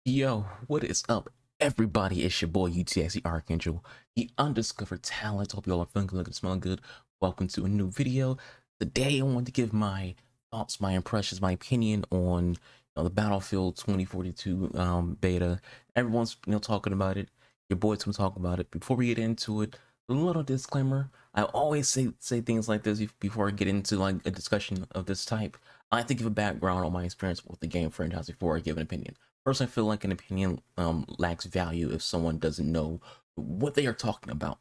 Yo, what is up, everybody? It's your boy UTX the Archangel, the undiscovered talent. Hope you all are feeling good, looking, smelling good. Welcome to a new video. Today, I want to give my thoughts, my impressions, my opinion on the Battlefield 2042 beta. Everyone's talking about it. Your boy's gonna talk about it. Before we get into it, a little disclaimer. I always say things like this before I get into like a discussion of this type. I like to give a background on my experience with the game franchise before I give an opinion. Personally, I feel like an opinion lacks value if someone doesn't know what they are talking about.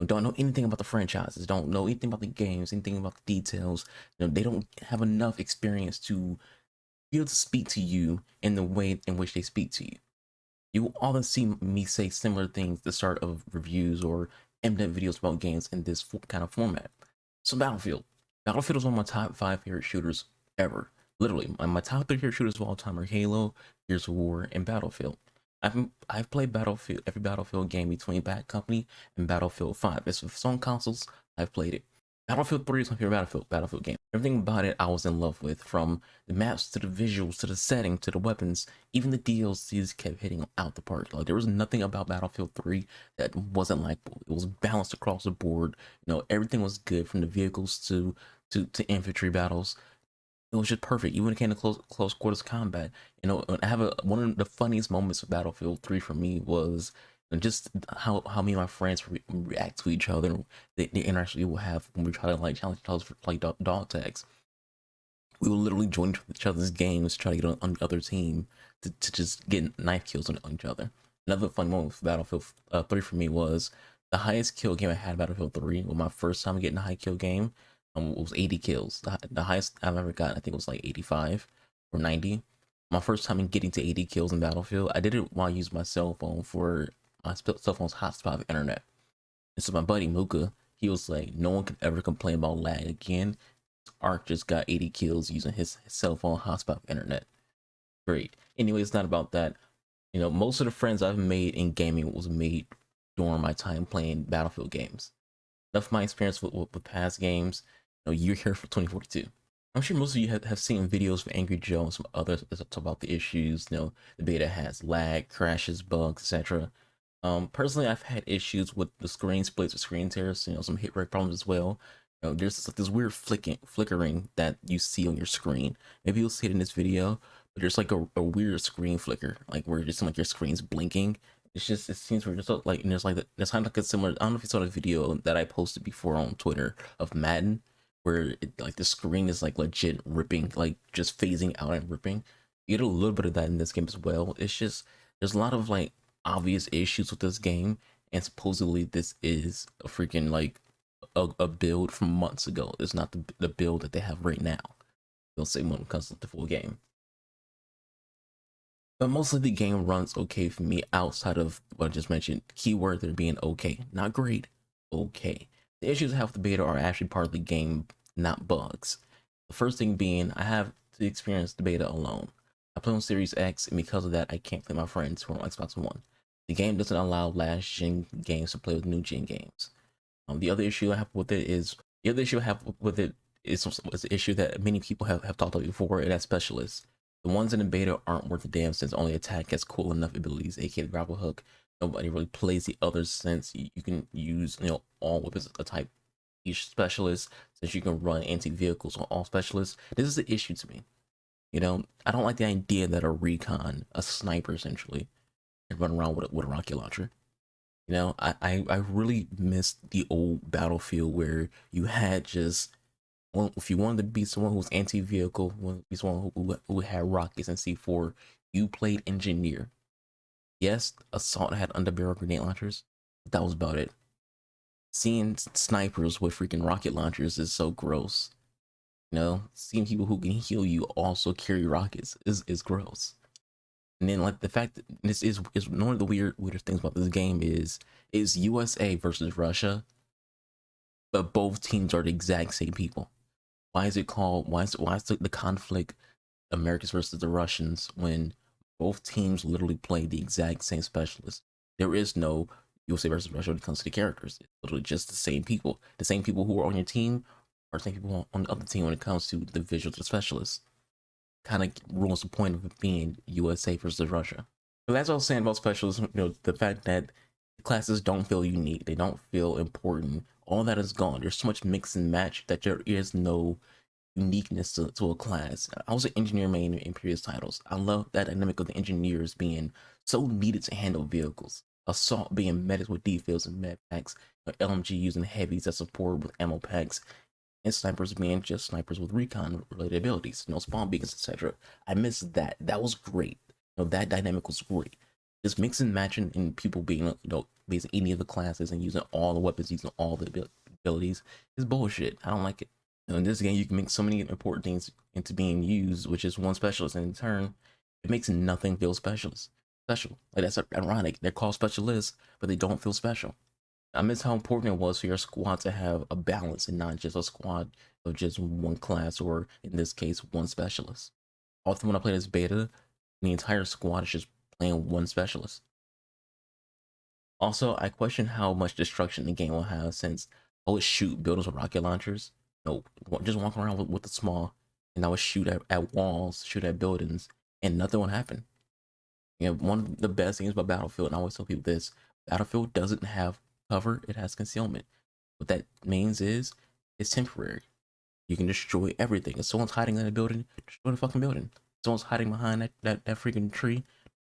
Don't know anything about the franchises, don't know anything about the games, anything about the details. They don't have enough experience to be able to speak to you in the way in which they speak to you. You will often see me say similar things at the start of reviews or in-depth videos about games in this kind of format. So Battlefield. Battlefield is one of my top 5 favorite shooters ever. Literally, my top 3 favorite shooters of all time are Halo, Gears of War, and Battlefield. I've played Battlefield, every Battlefield game between Bad Company and Battlefield 5. It's with some consoles, I've played it. Battlefield 3 is my favorite Battlefield game. Everything about it I was in love with, from the maps to the visuals to the setting to the weapons. Even the DLCs kept hitting out the park. Like, there was nothing about Battlefield 3 that wasn't likable. It was balanced across the board. Everything was good, from the vehicles to infantry battles. It was just perfect. Even when it came to close quarters combat, I have one of the funniest moments of Battlefield 3 for me was just how me and my friends react to each other. The interaction we will have when we try to like challenge each other for like dog tags. We will literally join each other's games to try to get on the other team to just get knife kills on each other. Another fun moment for Battlefield 3 for me was the highest kill game I had in Battlefield 3. Was my first time getting a high kill game. It was 80 kills. The highest I've ever gotten, I think, was like 85 or 90. My first time in getting to 80 kills in Battlefield. I did it while I used my cell phone for my cell phone's hotspot internet. And so my buddy Muka, he was like, no one can ever complain about lag again. Ark just got 80 kills using his cell phone hotspot internet. Great. Anyway, it's not about that. Most of the friends I've made in gaming was made during my time playing Battlefield games. Enough of my experience with past games. You're here for 2042. I'm sure most of you have seen videos of Angry Joe and some others that talk about the issues. The beta has lag, crashes, bugs, etc. Personally, I've had issues with the screen splits or screen tears. Some hit rate problems as well. There's like this weird flickering that you see on your screen. Maybe you'll see it in this video, but there's like a weird screen flicker, like where it just seems like your screen's blinking. It seems weird. Just like, and there's like there's kind of like a similar. I don't know if you saw the video that I posted before on Twitter of Madden, where like the screen is like legit ripping, like just phasing out and ripping. You get a little bit of that in this game as well. It's just there's a lot of like obvious issues with this game, and supposedly this is a freaking like a build from months ago. It's not the build that they have right now. They'll say when it comes to the full game. But mostly the game runs okay for me outside of what I just mentioned. Keyword there being okay. Not great, okay. The issues I have with the beta are actually part of the game, not bugs. The first thing being, I have to experience the beta alone. I play on Series X, and because of that, I can't play my friends who are on Xbox One. The game doesn't allow last gen games to play with new gen games. The other issue I have with it is is the issue that many people have talked about before, and that's specialists. The ones in the beta aren't worth a damn since only attack has cool enough abilities, aka the grapple hook. Nobody really plays the others since you can use all weapons a type each specialist, since you can run anti-vehicles on all specialists. This is the issue to me. I don't like the idea that a recon, a sniper essentially, can run around with a rocket launcher. I really miss the old Battlefield where you had just if you wanted to be someone who was anti-vehicle, wanted to be someone who had rockets and C4, you played engineer. Yes, assault had underbarrel grenade launchers, but that was about it. Seeing snipers with freaking rocket launchers is so gross. Seeing people who can heal you also carry rockets is gross. And then like the fact that this is one of the weirdest things about this game is USA versus Russia, but both teams are the exact same people. Why is it called? Why is the conflict Americans versus the Russians when both teams literally play the exact same specialist? There is no USA versus Russia when it comes to the characters. It's literally just the same people. The same people who are on your team are the same people on the other team when it comes to the visuals of specialists. Kind of ruins the point of it being USA versus Russia. But that's what I was saying about specials. The fact that classes don't feel unique, they don't feel important. All that is gone. There's so much mix and match that there is no uniqueness to a class. I was an engineer main in previous titles. I love that dynamic of the engineers being so needed to handle vehicles. Assault being medics with defills and med packs. LMG using heavies as support with ammo packs. And snipers being just snipers with recon related abilities, spawn beacons, etc. I miss that. That was great. That dynamic was great. Just mixing and matching and people being, basically any of the classes and using all the weapons, using all the abilities is bullshit. I don't like it. In this game, you can make so many important things into being used, which is one specialist, and in turn, it makes nothing feel special. Like, that's ironic. They're called specialists, but they don't feel special. I miss how important it was for your squad to have a balance and not just a squad of just one class, or in this case, one specialist. Often when I play this beta, the entire squad is just playing one specialist. Also, I question how much destruction the game will have, since I would shoot buildings with rocket launchers. Just walk around with the small, and I would shoot at walls, shoot at buildings, and nothing would happen. One of the best things about Battlefield, and I always tell people this, Battlefield doesn't have cover, it has concealment. What that means is it's temporary. You can destroy everything. If someone's hiding in a building, destroy the fucking building. If someone's hiding behind that freaking tree,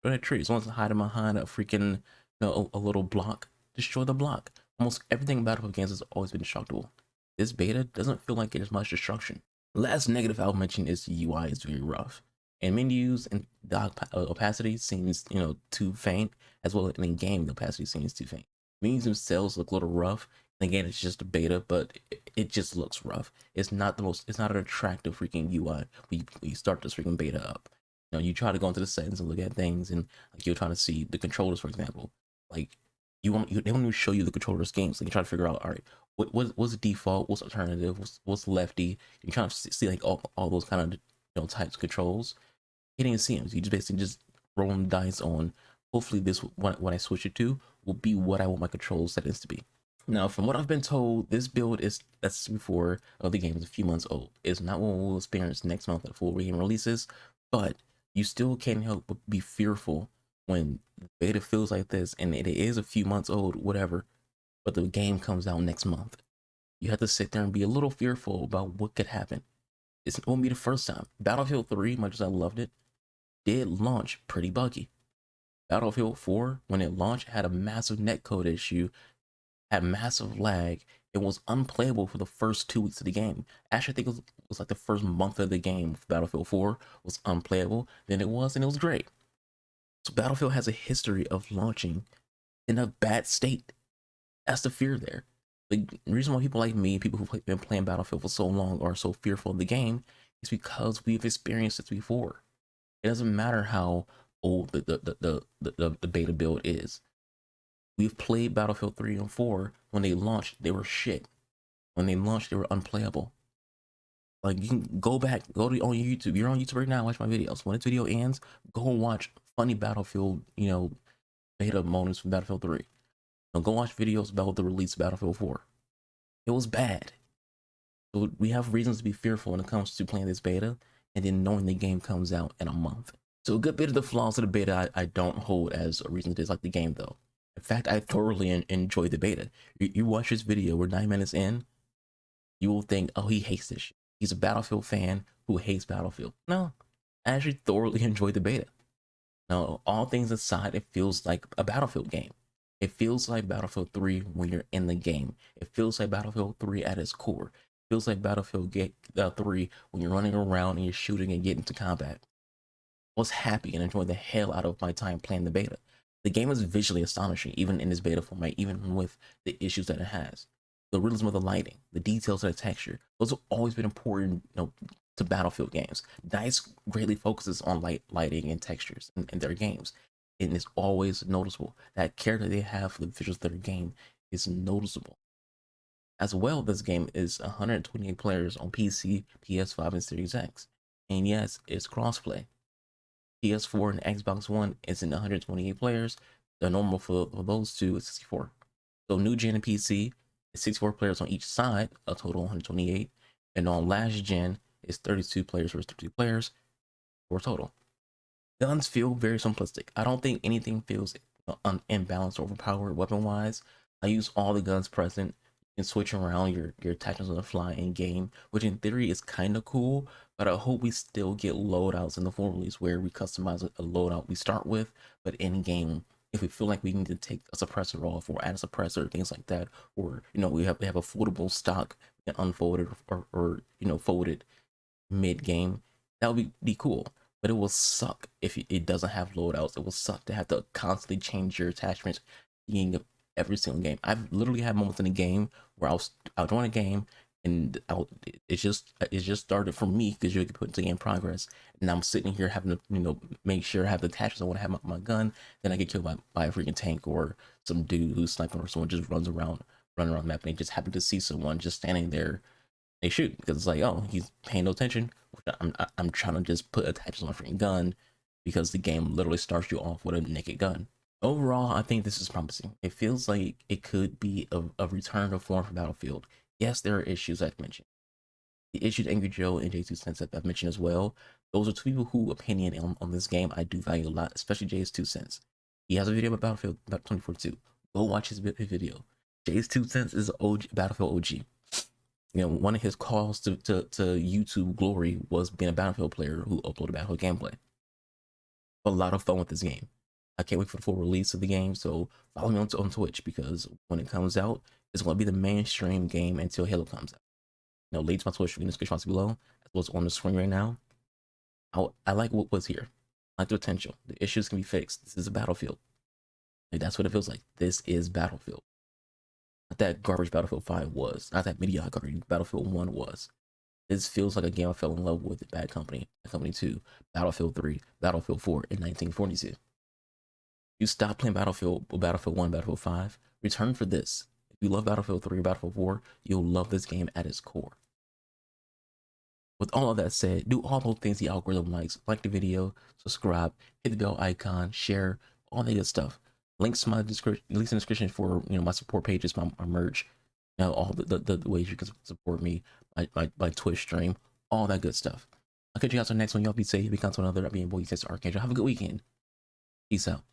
destroy that tree. If someone's hiding behind a freaking, a little block, destroy the block. Almost everything in Battlefield games has always been destructible. This beta doesn't feel like there's much destruction. The last negative I'll mention is the UI is very rough. And menus and the opacity seems, too faint, as well as in game the opacity seems too faint. Menus themselves look a little rough. And again, it's just a beta, but it just looks rough. It's not an attractive freaking UI when you start this freaking beta up. You try to go into the settings and look at things, and like you're trying to see the controllers, for example. Like they want to show you the controller schemes. Like you try to figure out, all right, what's the default, what's alternative, what's lefty. You're trying to see like all those kind of types of controls. You didn't see them. So you just basically just rolling dice on. Hopefully, this when I switch it to will be what I want my control settings to be. Now, from what I've been told, this build that's before the game is a few months old. It's not what we'll experience next month at full game releases, but you still can't help but be fearful when the beta feels like this, and it is a few months old, whatever, but the game comes out next month. You have to sit there and be a little fearful about what could happen. It won't be the first time. Battlefield 3, much as I loved it, did launch pretty buggy. Battlefield 4, when it launched, had a massive netcode issue, had massive lag. It was unplayable for the first 2 weeks of the game. Actually, I think it was like the first month of the game for Battlefield 4 was unplayable. Then it was, and it was great. So Battlefield has a history of launching in a bad state. That's the fear there. The reason why people like me, people who've been playing Battlefield for so long, are so fearful of the game is because we've experienced it before. It doesn't matter how old the beta build is. We've played Battlefield 3 and 4. When they launched, they were shit. When they launched, they were unplayable. Like, you can go back, on YouTube. You're on YouTube right now, watch my videos. When this video ends, go and watch funny Battlefield, beta moments from Battlefield 3. Now go watch videos about the release of Battlefield 4. It was bad. So we have reasons to be fearful when it comes to playing this beta, and then knowing the game comes out in a month. So a good bit of the flaws of the beta I don't hold as a reason to dislike the game, though. In fact, I thoroughly enjoyed the beta. You watch this video, we're 9 minutes in, you will think, oh, he hates this shit. He's a Battlefield fan who hates Battlefield. No, I actually thoroughly enjoyed the beta. Now, all things aside, it feels like a Battlefield game. It feels like Battlefield 3 when you're in the game. It feels like Battlefield 3 at its core. It feels like Battlefield 3 when you're running around and you're shooting and getting to combat. I was happy and enjoyed the hell out of my time playing the beta. The game is visually astonishing, even in this beta format, even with the issues that it has. The realism of the lighting, the details of the texture, those have always been important, to Battlefield games. DICE greatly focuses on lighting and textures in their games, and it's always noticeable. That character they have for the visuals of their game is noticeable. As well, this game is 128 players on PC, PS5, and Series X. And yes, it's crossplay. PS4 and Xbox One is in 128 players. The normal for those two is 64. So new gen and PC is 64 players on each side, a total 128. And on last gen is 32 players versus 32 players for a total. Guns feel very simplistic. I don't think anything feels imbalanced or overpowered weapon wise. I use all the guns present. You can switch around your attachments on the fly in game, which in theory is kind of cool. But I hope we still get loadouts in the full release where we customize a loadout we start with, but in game, if we feel like we need to take a suppressor off or add a suppressor, things like that, or we have a foldable stock and unfolded or folded mid game, that would be cool. But it will suck if it doesn't have loadouts. It will suck to have to constantly change your attachments beginning of every single game. I've literally had moments in a game where I'll join a game and it just started for me because you can put into game progress, and I'm sitting here having to make sure I have the attachments I want to have my gun. Then I get killed by a freaking tank or some dude who's sniping, or someone just running around the map, and they just happen to see someone just standing there. They shoot because it's like, oh, he's paying no attention. I'm trying to just put attachments on my freaking gun because the game literally starts you off with a naked gun. Overall, I think this is promising. It feels like it could be a return to form for Battlefield. Yes, there are issues I've mentioned. The issue Angry Joe and J2 Cents that I've mentioned as well. Those are two people who opinion on this game I do value a lot, especially J2 Cents. He has a video about Battlefield about 2042. Go watch his video. J2 Cents is OG, Battlefield OG. One of his calls to YouTube glory was being a Battlefield player who uploaded Battlefield gameplay. A lot of fun with this game. I can't wait for the full release of the game, so follow me on Twitch, because when it comes out, it's going to be the mainstream game until Halo comes out. Links to my Twitch in the description box below, as well as on the screen right now. I like what was here. I like the potential. The issues can be fixed. This is a Battlefield. That's what it feels like. This is Battlefield. Not that garbage Battlefield 5 was. Not that mediocre Battlefield 1 was. This feels like a game I fell in love with. Bad Company, Bad Company 2, Battlefield 3, Battlefield 4 in 1942. You stop playing Battlefield 1, Battlefield 5, return for this. If you love Battlefield 3, Battlefield 4, you'll love this game at its core. With all of that said, do all those things the algorithm likes. Like the video, subscribe, hit the bell icon, share, all that good stuff. Links in the description for my support pages, my merch, all the ways you can support me, my Twitch stream, all that good stuff. I'll catch you guys on the next one. Y'all be safe. Be kind to another. I'll be your boy, UTSC Archangel. Have a good weekend. Peace out.